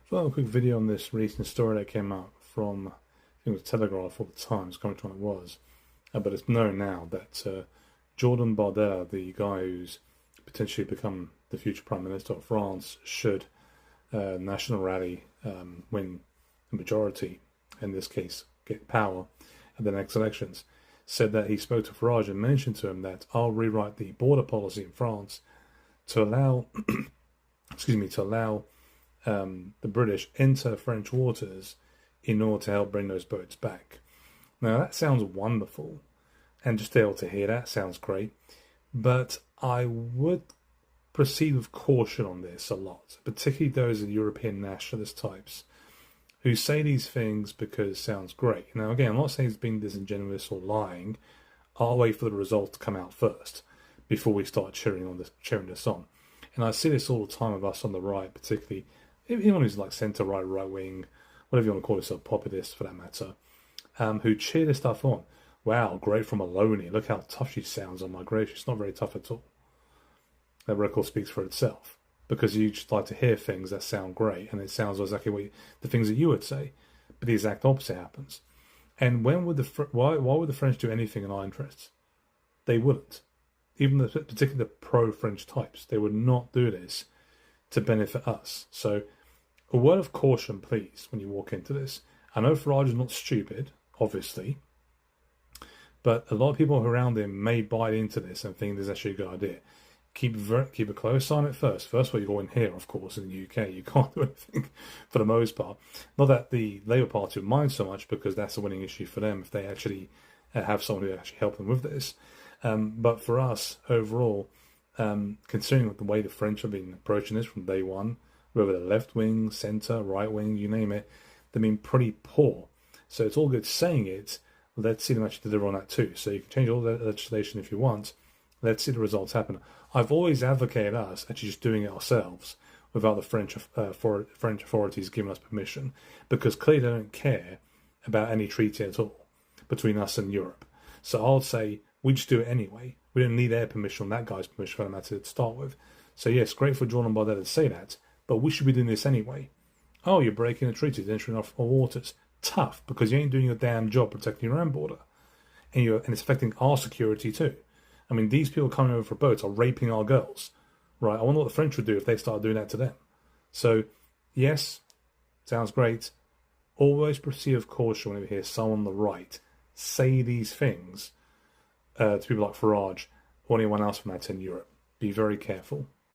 So a quick video on this recent story that came out from, I think it was Telegraph or the Times, can't remember which one it was. But it's known now that Jordan Bardella, the guy who's potentially become the future Prime Minister of France, should National Rally win the majority, in this case, get power at the next elections, said that he spoke to Farage and mentioned to him that I'll rewrite the border policy in France to allow, to allow the British enter French waters in order to help bring those boats back. Now that sounds wonderful, and just able to hear that sounds great, but I would proceed with caution on this a lot, particularly those European nationalist types who say these things because it sounds great. Now again, I'm not saying it's being disingenuous or lying. I'll wait for the result to come out first before we start cheering this on. And I see this all the time with us on the right, particularly anyone who's like centre right, right wing, whatever you want to call yourself, populist for that matter, who cheer this stuff on. Wow, great from Maloney. Look how tough she sounds on migration. It's not very tough at all. That record speaks for itself, because you just like to hear things that sound great, and it sounds exactly the things that you would say, but the exact opposite happens. And when would why would the French do anything in our interests? They wouldn't. Even particularly the pro-French types, they would not do this to benefit us. So a word of caution, please, when you walk into this. I know Farage is not stupid, obviously, but a lot of people around him may buy into this and think this is actually a good idea. Keep a close eye on it first. First of all, you go in here, of course, in the UK. You can't do anything for the most part. Not that the Labour Party would mind so much, because that's a winning issue for them if they actually have someone who actually help them with this. But for us, overall, considering the way the French have been approaching this from day one, whether the left wing, centre, right wing, you name it, they've been pretty poor. So it's all good saying it. Let's see them actually deliver on that too. So you can change all the legislation if you want. Let's see the results happen. I've always advocated us actually just doing it ourselves without the French authorities giving us permission, because clearly they don't care about any treaty at all between us and Europe. So I'll say we just do it anyway. We don't need their permission, that guy's permission for the matter to start with. So yes, great for Jordan Bardella to say that, but we should be doing this anyway. Oh, you're breaking a treaty, entering off our waters. Tough, because you ain't doing your damn job protecting your own border, and it's affecting our security too. I mean, these people coming over for boats are raping our girls, right? I wonder what the French would do if they started doing that to them. So, yes, sounds great. Always proceed with caution whenever you hear someone on the right say these things to people like Farage or anyone else from that in Europe. Be very careful.